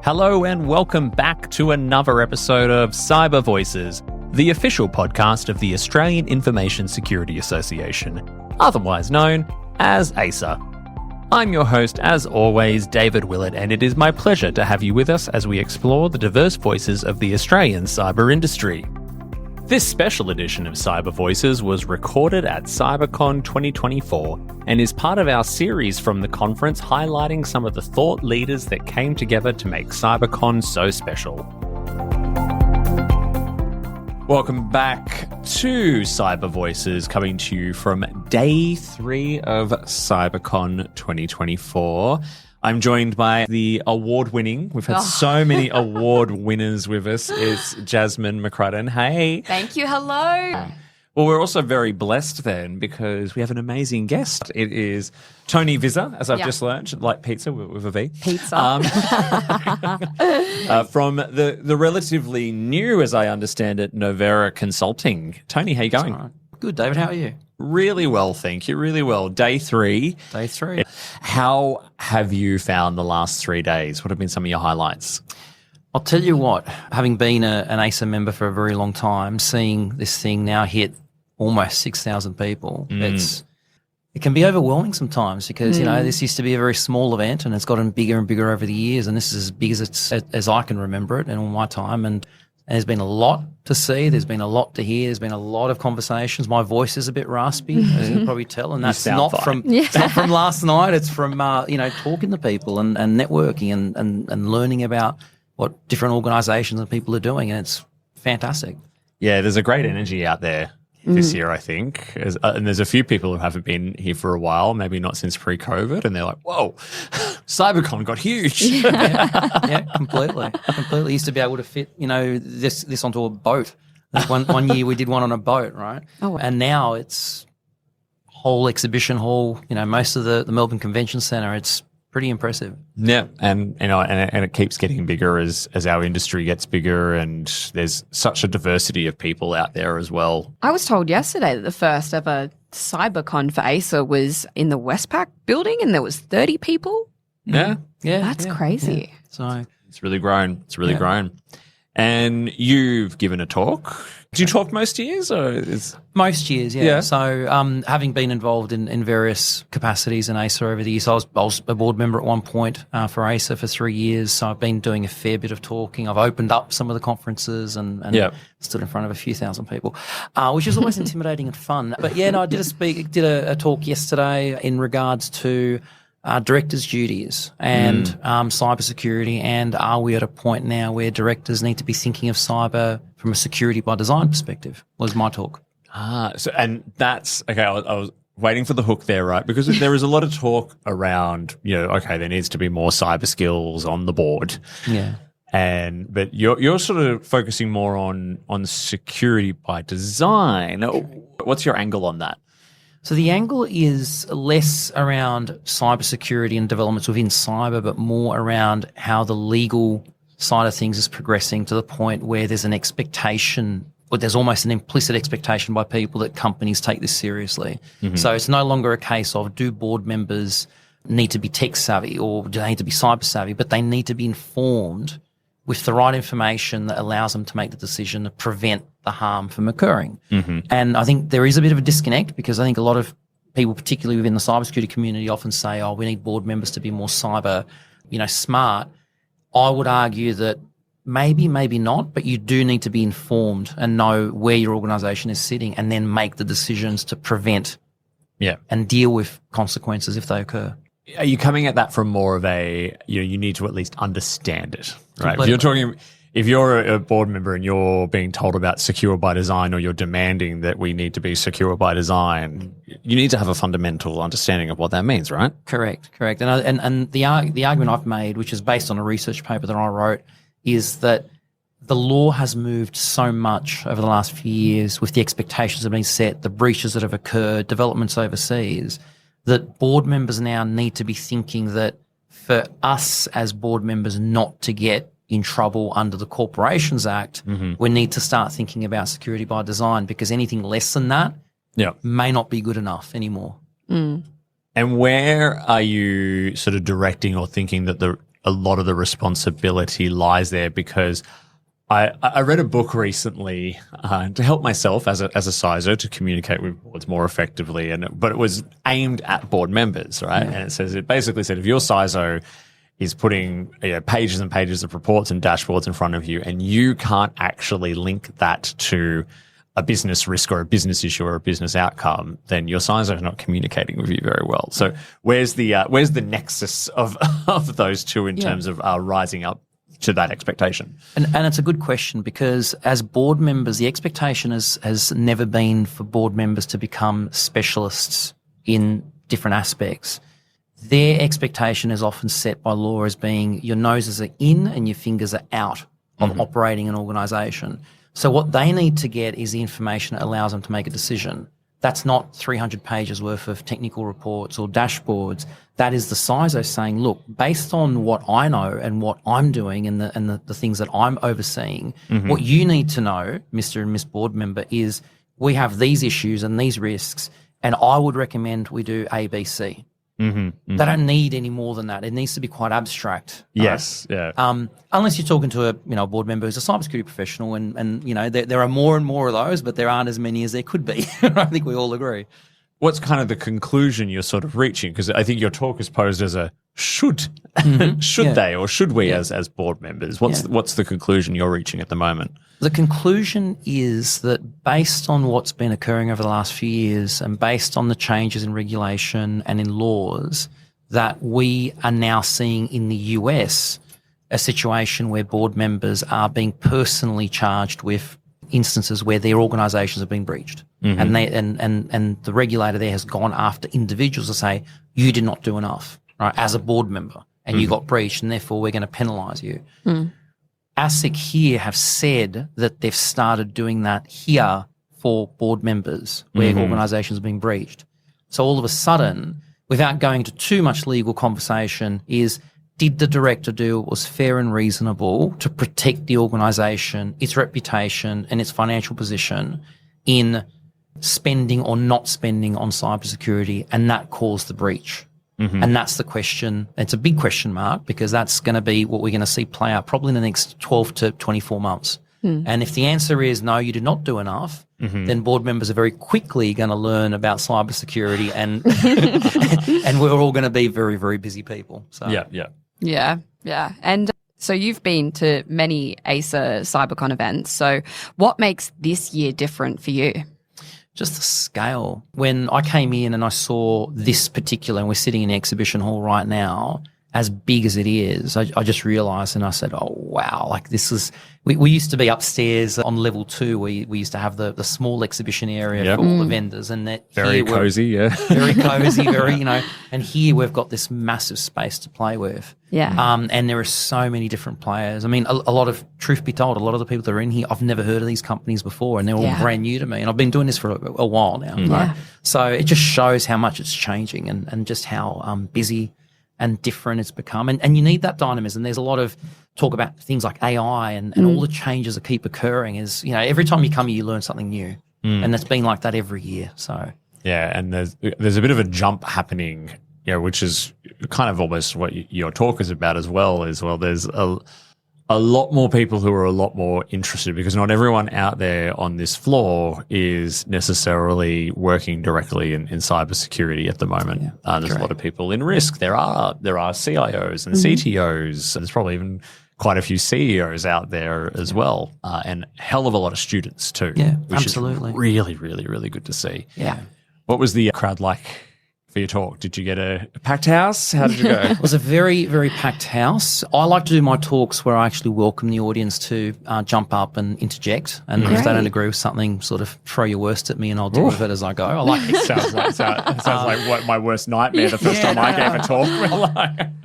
Hello and welcome back to another episode of Cyber Voices, the official podcast of the Australian Information Security Association, otherwise known as AISA. I'm your host, as always, David Willett, and it is my pleasure to have you with us as we explore the diverse voices of the Australian cyber industry. This special edition of Cyber Voices was recorded at CyberCon 2024 and is part of our series from the conference highlighting some of the thought leaders that came together to make CyberCon so special. Welcome back to Cyber Voices, coming to you from day 3 of CyberCon 2024. I'm joined by the award-winning, we've had so many award winners with us, it's Jasmine McCrudden. Hey. Thank you. Hello. Well, we're also very blessed then because we have an amazing guest. It is Tony Vizza, as I've just learned, like pizza with a V. Pizza. From the relatively new, as I understand it, Novera Consulting. Tony, how you going? Right. Good, David. How are you? Really well, thank you. Really well. Day 3. Day 3. How have you found the last 3 days? What have been some of your highlights? I'll tell you what, having been an AISA member for a very long time, seeing this thing now hit almost 6,000 people, it can be overwhelming sometimes because, you know, this used to be a very small event and it's gotten bigger and bigger over the years, and this is as big as I can remember it in all my time. And there's been a lot to see. There's been a lot to hear. There's been a lot of conversations. My voice is a bit raspy, as you can probably tell, and that's not from last night. It's from talking to people and networking and learning about what different organisations and people are doing, and it's fantastic. Yeah, there's a great energy out there this year, I think. And there's a few people who haven't been here for a while, maybe not since pre-COVID, and they're like, whoa, CyberCon got huge. Yeah, completely. Used to be able to fit, this onto a boat. One year we did one on a boat, right? Oh. And now it's whole exhibition hall, most of the Melbourne Convention Centre. It's pretty impressive. Yeah, and it keeps getting bigger as our industry gets bigger, and there's such a diversity of people out there as well. I was told yesterday that the first ever CyberCon for AISA was in the Westpac building, and there was 30 people. Yeah, that's crazy. Yeah. So it's really grown. Grown. And you've given a talk. Do you talk most years? Most years, yeah. So having been involved in various capacities in AISA over the years, I was a board member at one point for AISA for 3 years, so I've been doing a fair bit of talking. I've opened up some of the conferences and stood in front of a few thousand people, which is always intimidating and fun. But I did a talk yesterday in regards to directors' duties and cybersecurity, and are we at a point now where directors need to be thinking of cyber from a security by design perspective, was my talk. And that's, okay, I was waiting for the hook there, right? Because there is a lot of talk around, there needs to be more cyber skills on the board. Yeah. But you're sort of focusing more on security by design. What's your angle on that? So the angle is less around cybersecurity and developments within cyber, but more around how the legal side of things is progressing to the point where there's an expectation, or there's almost an implicit expectation by people that companies take this seriously. Mm-hmm. So it's no longer a case of, do board members need to be tech savvy or do they need to be cyber savvy, but they need to be informed with the right information that allows them to make the decision to prevent the harm from occurring. Mm-hmm. And I think there is a bit of a disconnect, because I think a lot of people, particularly within the cybersecurity community, often say, we need board members to be more cyber, smart. I would argue that maybe not, but you do need to be informed and know where your organisation is sitting, and then make the decisions to prevent and deal with consequences if they occur. Are you coming at that from more of a, you need to at least understand it, right? Completely. If you're a board member and you're being told about secure by design, or you're demanding that we need to be secure by design, you need to have a fundamental understanding of what that means, right? Correct. And the argument I've made, which is based on a research paper that I wrote, is that the law has moved so much over the last few years with the expectations that have been set, the breaches that have occurred, developments overseas, that board members now need to be thinking that for us as board members not to get in trouble under the Corporations Act, we need to start thinking about security by design, because anything less than that may not be good enough anymore. And where are you sort of directing or thinking that a lot of the responsibility lies there, because I read a book recently to help myself as a CISO to communicate with boards more effectively, but it was aimed at board members, right? Yeah. And it basically said, if your CISO is putting pages and pages of reports and dashboards in front of you, and you can't actually link that to a business risk or a business issue or a business outcome, then your CISO is not communicating with you very well. So where's the nexus of those two in terms of rising up to that expectation? And it's a good question, because as board members, the expectation has never been for board members to become specialists in different aspects. Their expectation is often set by law as being your noses are in and your fingers are out of operating an organisation. So what they need to get is the information that allows them to make a decision. That's not 300 pages worth of technical reports or dashboards. That is the CISO saying, look, based on what I know and what I'm doing and the things that I'm overseeing, what you need to know, Mr. and Miss Board Member, is we have these issues and these risks, and I would recommend we do A, B, C. They don't need any more than that. It needs to be quite abstract. Yes, right? yeah. Unless you're talking to a board member who's a cybersecurity professional, and there are more and more of those, but there aren't as many as there could be. I think we all agree. What's kind of the conclusion you're sort of reaching? Because I think your talk is posed as a should they or should we as board members? What's the conclusion you're reaching at the moment? The conclusion is that based on what's been occurring over the last few years and based on the changes in regulation and in laws, that we are now seeing in the US a situation where board members are being personally charged with instances where their organisations have been breached. And the regulator there has gone after individuals to say, you did not do enough, right, as a board member, and you got breached, and therefore we're going to penalise you. ASIC here have said that they've started doing that here for board members where organisations are being breached. So all of a sudden, without going into too much legal conversation, did the director do what was fair and reasonable to protect the organisation, its reputation and its financial position in spending or not spending on cybersecurity, and that caused the breach? And that's the question. It's a big question mark, because that's going to be what we're going to see play out probably in the next 12 to 24 months. And if the answer is no, you did not do enough, then board members are very quickly going to learn about cybersecurity, and we're all going to be very, very busy people. So Yeah. And so you've been to many AISA CyberCon events. So what makes this year different for you? Just the scale. When I came in and I saw this particular, and we're sitting in the exhibition hall right now, as big as it is, I just realised, and I said, oh, wow, like this is, we used to be upstairs on level 2. We used to have the small exhibition area for all the vendors, and that very cosy, very cosy, very, and here we've got this massive space to play with. And there are so many different players. I mean, a lot of, truth be told, a lot of the people that are in here, I've never heard of these companies before, and they're all brand new to me, and I've been doing this for a while now. Right? So it just shows how much it's changing, and just how busy and different it's become. And you need that dynamism. There's a lot of talk about things like AI and all the changes that keep occurring. Every time you come here, you learn something new. And that's been like that every year. So yeah, and there's a bit of a jump happening, which is kind of almost what your talk is about as well. There's a lot more people who are a lot more interested, because not everyone out there on this floor is necessarily working directly in cybersecurity at the moment. There's a lot of people in risk. There are CIOs and CTOs. There's probably even quite a few CEOs out there as well, and a hell of a lot of students too. Yeah, which absolutely. is really, really, really good to see. Yeah. What was the crowd like for your talk? Did you get a packed house? How did you go? It was a very, very packed house. I like to do my talks where I actually welcome the audience to jump up and interject. And if they don't agree with something, sort of throw your worst at me and I'll deal with it as I go. I like it. Sounds like what my worst nightmare the first time I gave a talk.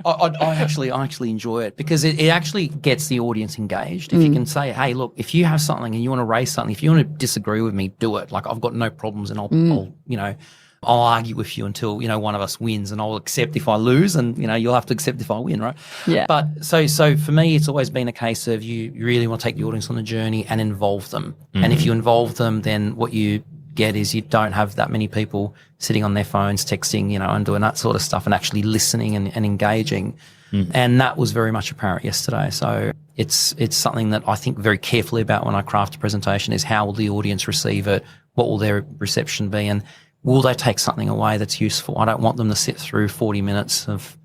I actually enjoy it, because it actually gets the audience engaged. If you can say, hey, look, if you have something and you want to raise something, if you want to disagree with me, do it. Like, I've got no problems, and I'll argue with you until, one of us wins, and I'll accept if I lose, and, you'll have to accept if I win, right? Yeah. But so for me, it's always been a case of you really want to take the audience on the journey and involve them. And if you involve them, then what you get is you don't have that many people sitting on their phones, texting, and doing that sort of stuff and actually listening and engaging. And that was very much apparent yesterday. So it's something that I think very carefully about when I craft a presentation is how will the audience receive it? What will their reception be? And will they take something away that's useful? I don't want them to sit through 40 minutes of,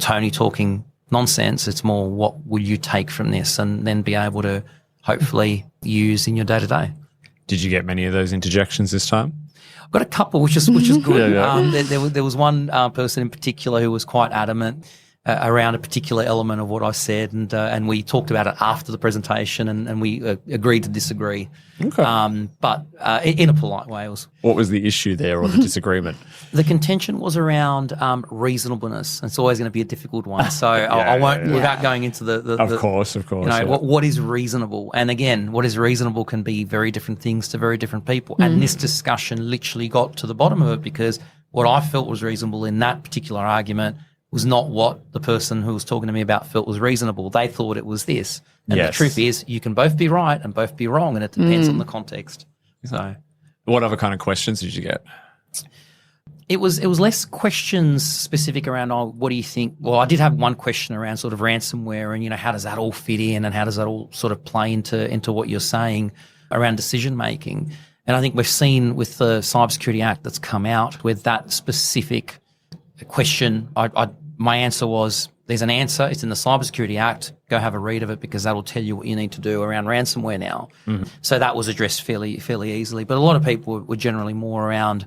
Tony talking nonsense. It's more what will you take from this and then be able to hopefully use in your day-to-day. Did you get many of those interjections this time? I've got a couple, which is good. Yeah. There was one person in particular who was quite adamant around a particular element of what I said, and we talked about it after the presentation, and we agreed to disagree. Okay. But in a polite way. What was the issue there or the disagreement? The contention was around reasonableness. It's always going to be a difficult one, so I won't, without going into the Of course. What is reasonable. And again, what is reasonable can be very different things to very different people. And this discussion literally got to the bottom of it because what I felt was reasonable in that particular argument was not what the person who was talking to me about felt was reasonable. They thought it was this. And the truth is you can both be right and both be wrong, and it depends on the context. So, what other kind of questions did you get? It was less questions specific around, what do you think? Well, I did have one question around sort of ransomware and, how does that all fit in and how does that all sort of play into what you're saying around decision making? And I think we've seen with the Cybersecurity Act that's come out with that specific question, my answer was, there's an answer. It's in the Cybersecurity Act. Go have a read of it because that'll tell you what you need to do around ransomware now. So that was addressed fairly easily. But a lot of people were generally more around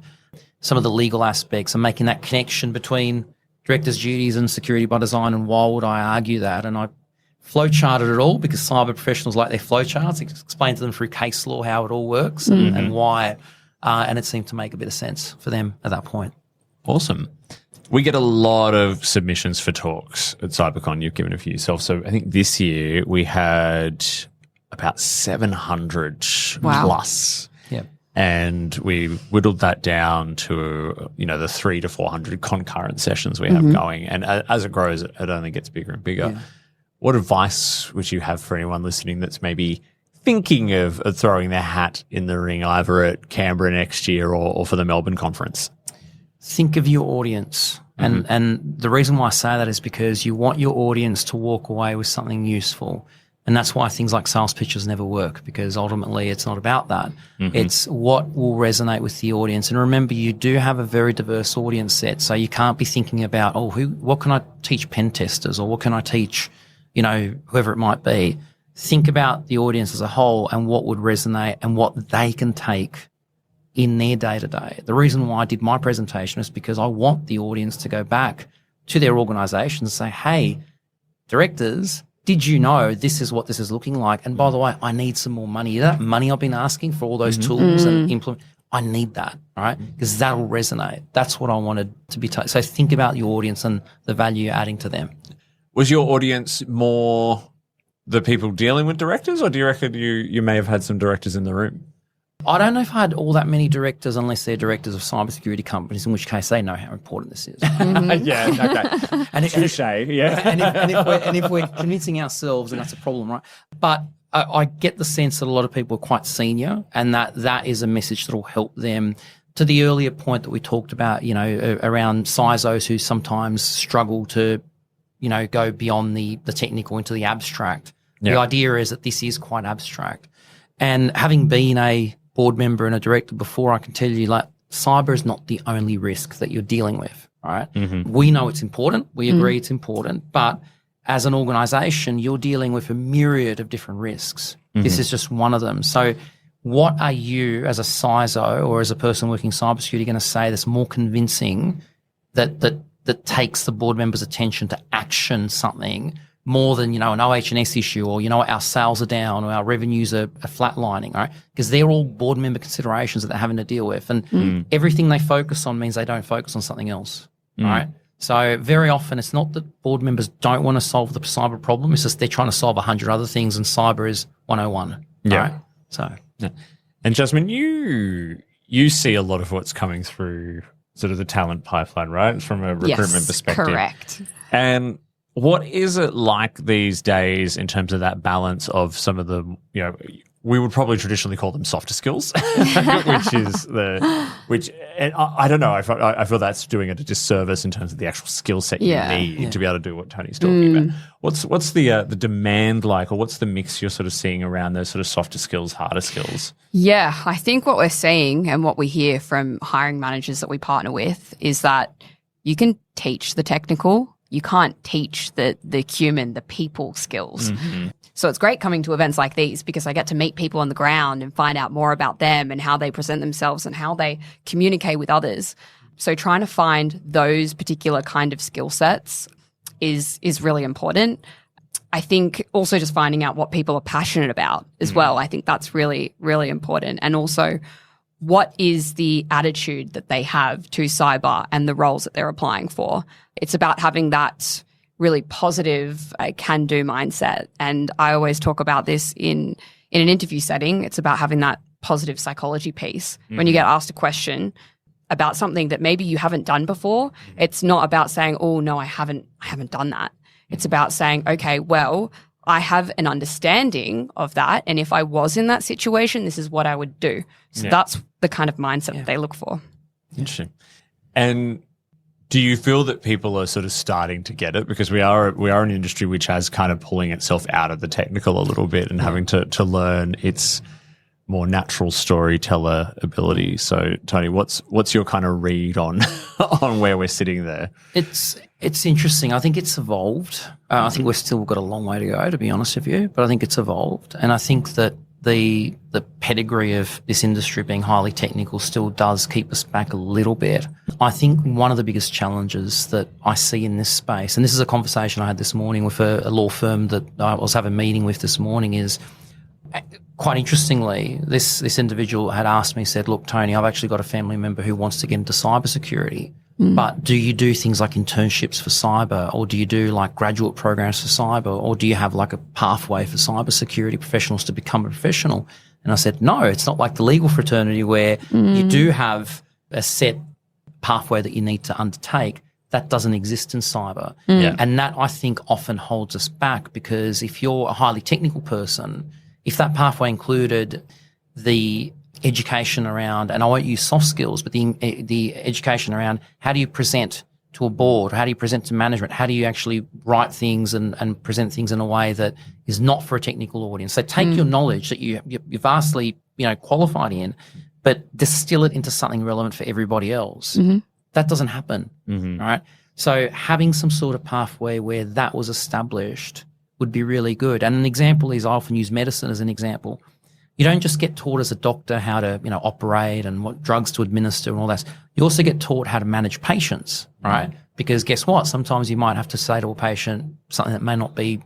some of the legal aspects and making that connection between directors' duties and security by design, and why would I argue that? And I flowcharted it all because cyber professionals like their flowcharts. Explained to them through case law how it all works and why. And it seemed to make a bit of sense for them at that point. Awesome. We get a lot of submissions for talks at CyberCon. You've given a few yourself. So I think this year we had about 700 plus. Yeah. And we whittled that down to, the 300 to 400 concurrent sessions we have going. And as it grows, it only gets bigger and bigger. Yeah. What advice would you have for anyone listening that's maybe thinking of throwing their hat in the ring either at Canberra next year or for the Melbourne conference? Think of your audience. And the reason why I say that is because you want your audience to walk away with something useful. And that's why things like sales pitches never work, because ultimately it's not about that. It's what will resonate with the audience. And remember, you do have a very diverse audience set. So you can't be thinking about, what can I teach pen testers, or what can I teach, whoever it might be. Think about the audience as a whole and what would resonate and what they can take in their day-to-day. The reason why I did my presentation is because I want the audience to go back to their organisations and say, hey, directors, did you know this is what this is looking like? And by the way, I need some more money. That money I've been asking for all those tools and implement, I need that, right? Because that'll resonate. That's what I wanted to be. So think about your audience and the value you're adding to them. Was your audience more the people dealing with directors, or do you reckon you may have had some directors in the room? I don't know if I had all that many directors unless they're directors of cybersecurity companies, in which case they know how important this is. Yeah, okay. And if we're convincing ourselves, then that's a problem, right? But I get the sense that a lot of people are quite senior, and that is a message that will help them. To the earlier point that we talked about, around CISOs who sometimes struggle to, go beyond the technical into the abstract. Yep. The idea is that this is quite abstract. And having been a board member and a director before, I can tell you, cyber is not the only risk that you're dealing with, right? We know it's important. We agree it's important. But as an organisation, you're dealing with a myriad of different risks. This is just one of them. So what are you as a CISO or as a person working cybersecurity going to say that's more convincing that takes the board member's attention to action something more than, an OH&S issue, or, our sales are down, or our revenues are flatlining, right? Because they're all board member considerations that they're having to deal with. And everything they focus on means they don't focus on something else, right? So very often it's not that board members don't want to solve the cyber problem. It's just they're trying to solve 100 other things, and cyber is 101. Yeah. Right? So. Yeah. And Jasmine, you see a lot of what's coming through sort of the talent pipeline, right? From a recruitment perspective. Correct. And what is it like these days in terms of that balance of some of the, we would probably traditionally call them softer skills, and I don't know. I feel that's doing it a disservice in terms of the actual skill set you need to be able to do what Tony's talking about. What's the demand like, or what's the mix you're sort of seeing around those sort of softer skills, harder skills? Yeah, I think what we're seeing and what we hear from hiring managers that we partner with is that you can teach the technical, you can't teach the human, the people skills. Mm-hmm. So it's great coming to events like these because I get to meet people on the ground and find out more about them and how they present themselves and how they communicate with others. So trying to find those particular kind of skill sets is really important. I think also just finding out what people are passionate about as well. I think that's really, really important. And also, what is the attitude that they have to cyber and the roles that they're applying for? It's about having that really positive can-do mindset. And I always talk about this in an interview setting. It's about having that positive psychology piece. When you get asked a question about something that maybe you haven't done before, it's not about saying, oh, no, I haven't done that. It's about saying, okay, well, I have an understanding of that. And if I was in that situation, this is what I would do. So that's the kind of mindset that they look for. Interesting. And do you feel that people are sort of starting to get it? Because we are an industry which has kind of pulling itself out of the technical a little bit and having to learn its more natural storyteller ability. So, Tony, what's your kind of read on where we're sitting there? It's interesting. I think it's evolved. I think we've still got a long way to go, to be honest with you, but I think it's evolved. And I think that the pedigree of this industry being highly technical still does keep us back a little bit. I think one of the biggest challenges that I see in this space, and this is a conversation I had this morning with a law firm that I was having a meeting with this morning, is quite interestingly, this individual had asked me, said, look, Tony, I've actually got a family member who wants to get into cybersecurity. But do you do things like internships for cyber, or do you do like graduate programs for cyber, or do you have like a pathway for cybersecurity professionals to become a professional? And I said, no, it's not like the legal fraternity where you do have a set pathway that you need to undertake. That doesn't exist in cyber. And that, I think, often holds us back, because if you're a highly technical person, if that pathway included the education around, and I won't use soft skills, but the education around how do you present to a board, how do you present to management, how do you actually write things and present things in a way that is not for a technical audience. So take your knowledge that you're vastly qualified in, but distill it into something relevant for everybody else. That doesn't happen, right? So having some sort of pathway where that was established would be really good. And an example is, I often use medicine as an example. You don't just get taught as a doctor how to, operate and what drugs to administer and all that. You also get taught how to manage patients, right? Because guess what? Sometimes you might have to say to a patient something that may not be,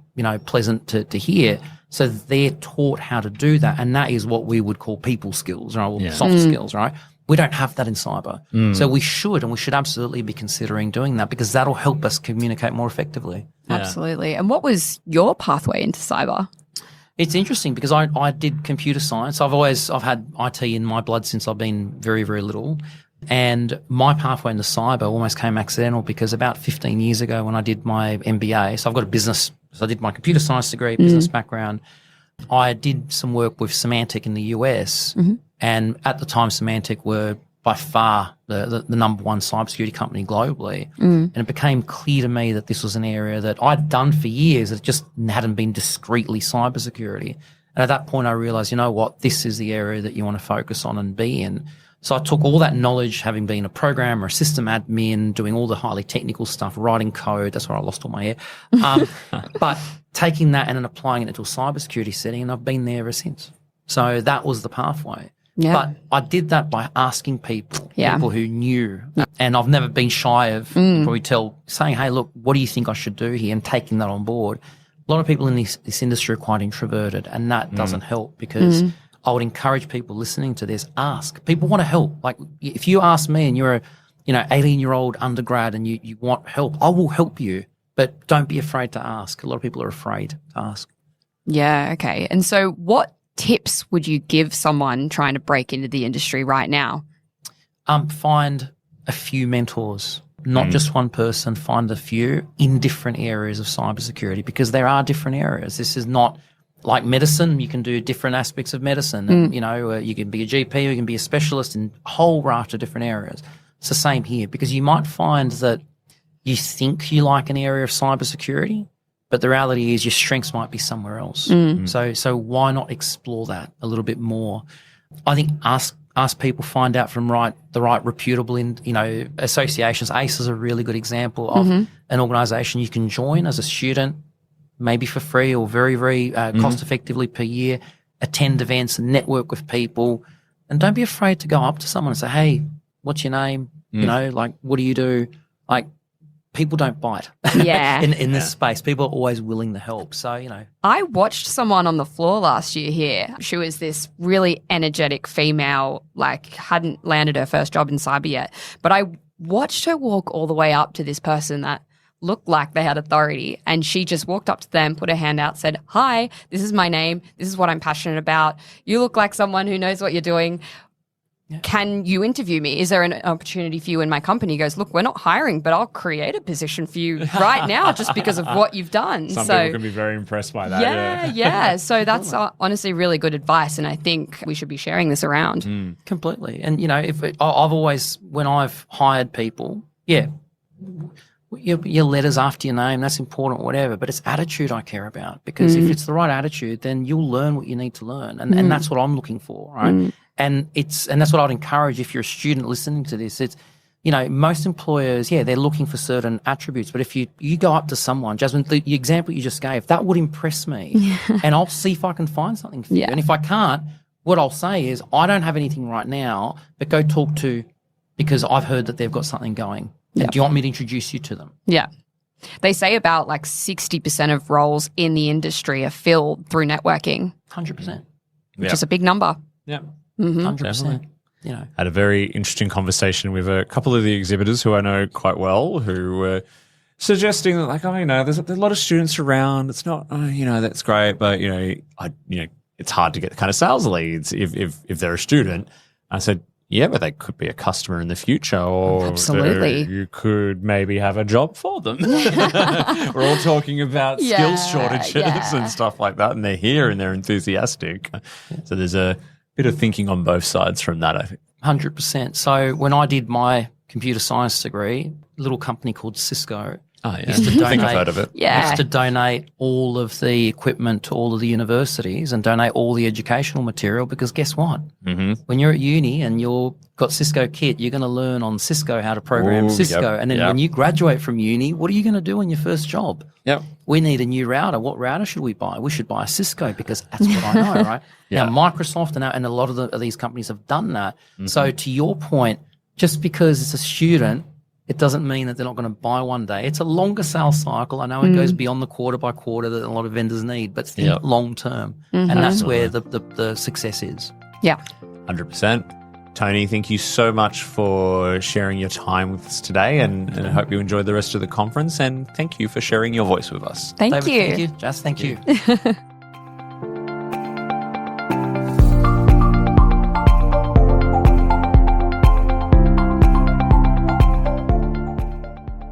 pleasant to hear. So they're taught how to do that. And that is what we would call people skills, right? Or soft skills, right? We don't have that in cyber. So we should absolutely be considering doing that, because that'll help us communicate more effectively. Absolutely. And what was your pathway into cyber? It's interesting because I did computer science. I've had IT in my blood since I've been very, very little. And my pathway into cyber almost came accidental, because about 15 years ago when I did my MBA, so I've got a business, so I did my computer science degree, business background. I did some work with Symantec in the US. And at the time, Symantec were by far the number one cybersecurity company globally. And it became clear to me that this was an area that I'd done for years. It just hadn't been discreetly cybersecurity. And at that point, I realized, this is the area that you want to focus on and be in. So I took all that knowledge, having been a programmer, a system admin, doing all the highly technical stuff, writing code. That's where I lost all my hair. But taking that and then applying it into a cybersecurity setting, and I've been there ever since. So that was the pathway. But I did that by asking people who knew. And I've never been shy of, you probably tell, saying, hey, look, what do you think I should do here? And taking that on board. A lot of people in this industry are quite introverted, and that doesn't help, because I would encourage people listening to this, ask. People want to help. Like, if you ask me and you're a 18-year-old undergrad and you want help, I will help you. But don't be afraid to ask. A lot of people are afraid to ask. Yeah, okay. And so what tips would you give someone trying to break into the industry right now? Find a few mentors, not just one person. Find a few in different areas of cybersecurity, because there are different areas. This is not Like medicine, you can do different aspects of medicine. And, you can be a GP or you can be a specialist in a whole raft of different areas. It's the same here, because you might find that you think you like an area of cybersecurity, but the reality is your strengths might be somewhere else. So why not explore that a little bit more? I think ask people, find out from the right reputable associations. AISA is a really good example of an organisation you can join as a student, maybe for free or very, very cost effectively per year. Attend events and network with people, and don't be afraid to go up to someone and say, "Hey, what's your name? What do you do?" People don't bite. Yeah. in this space, people are always willing to help. So, I watched someone on the floor last year here. She was this really energetic female, hadn't landed her first job in cyber yet. But I watched her walk all the way up to this person that looked like they had authority. And she just walked up to them, put her hand out, said, "Hi, this is my name. This is what I'm passionate about. You look like someone who knows what you're doing. Can you interview me? Is there an opportunity for you in my company?" He goes, "Look, we're not hiring, but I'll create a position for you right now just because of what you've done." Some people can be very impressed by that. Yeah. So that's honestly really good advice, and I think we should be sharing this around. Completely. And, I've always, when I've hired people, your letters after your name, that's important, whatever, but it's attitude I care about, because if it's the right attitude, then you'll learn what you need to learn. And that's what I'm looking for, right? And that's what I'd encourage if you're a student listening to this. It's, most employers, they're looking for certain attributes, but if you go up to someone, Jasmine, the example you just gave, that would impress me, and I'll see if I can find something for you. And if I can't, what I'll say is, I don't have anything right now, but go talk to, because I've heard that they've got something going. Do you want me to introduce you to them? Yeah. They say about 60% of roles in the industry are filled through networking. 100%. Which is a big number. Yeah. 100%. Had a very interesting conversation with a couple of the exhibitors who I know quite well, who were suggesting that there's a lot of students around. It's not, that's great, but it's hard to get the kind of sales leads if they're a student. I said, yeah, but they could be a customer in the future, or absolutely, you could maybe have a job for them. We're all talking about skills shortages and stuff like that, and they're here and they're enthusiastic. So there's a bit of thinking on both sides from that, I think. 100%. So when I did my computer science degree, a little company called Cisco used to donate, I think I've heard of it. Used to donate all of the equipment to all of the universities and donate all the educational material, because guess what? When you're at uni and you've got Cisco kit, you're going to learn on Cisco how to program Cisco. And then when you graduate from uni, what are you going to do in your first job? We need a new router. What router should we buy? We should buy a Cisco, because that's what I know, right? Now, Microsoft and a lot of these companies have done that. So to your point, just because it's a student, it doesn't mean that they're not going to buy one day. It's a longer sales cycle. I know it goes beyond the quarter by quarter that a lot of vendors need, but think long term. And that's where the success is. Yeah. 100%. Tony, thank you so much for sharing your time with us today, and I hope you enjoyed the rest of the conference, and thank you for sharing your voice with us. Thank David, you. Thank you. Jess, thank you.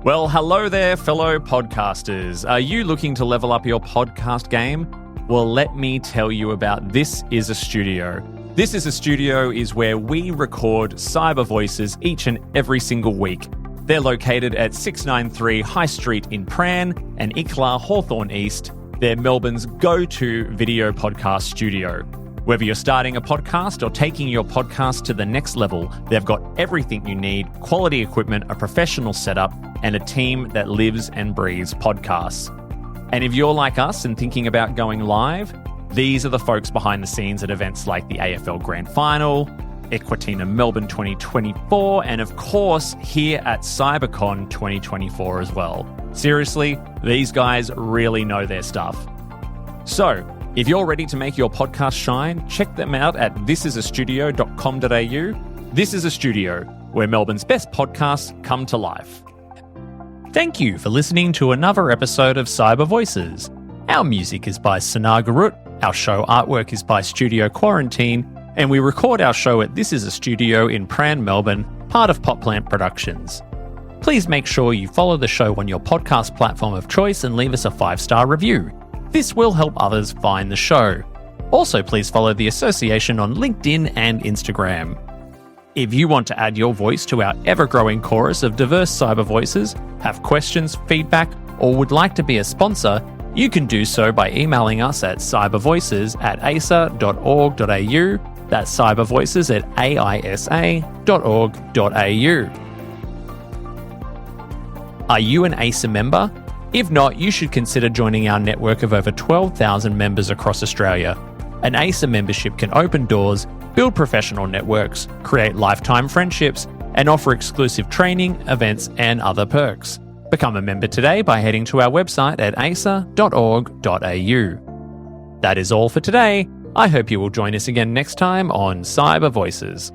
Well, hello there, fellow podcasters. Are you looking to level up your podcast game? Well, let me tell you about This Is a Studio. This Is a Studio is where we record cyber voices each and every single week. They're located at 693 High Street in Pran and Ikla Hawthorne East. They're Melbourne's go-to video podcast studio. Whether you're starting a podcast or taking your podcast to the next level, they've got everything you need: quality equipment, a professional setup, and a team that lives and breathes podcasts. And if you're like us and thinking about going live, these are the folks behind the scenes at events like the AFL Grand Final, Equitina Melbourne 2024, and of course here at CyberCon 2024 as well. Seriously, these guys really know their stuff. So, if you're ready to make your podcast shine, check them out at thisisastudio.com.au. This is a studio where Melbourne's best podcasts come to life. Thank you for listening to another episode of Cyber Voices. Our music is by Sanar Garut, our show artwork is by Studio Quarantine, and we record our show at This Is a Studio in Pran, Melbourne, part of Popplant Productions. Please make sure you follow the show on your podcast platform of choice and leave us a 5-star review. This will help others find the show. Also, please follow the association on LinkedIn and Instagram. If you want to add your voice to our ever-growing chorus of diverse cyber voices, have questions, feedback, or would like to be a sponsor, you can do so by emailing us at cybervoices@aisa.org.au. That's cybervoices@aisa.org.au. Are you an AISA member? If not, you should consider joining our network of over 12,000 members across Australia. An AISA membership can open doors, build professional networks, create lifetime friendships, and offer exclusive training, events, and other perks. Become a member today by heading to our website at aisa.org.au. That is all for today. I hope you will join us again next time on Cyber Voices.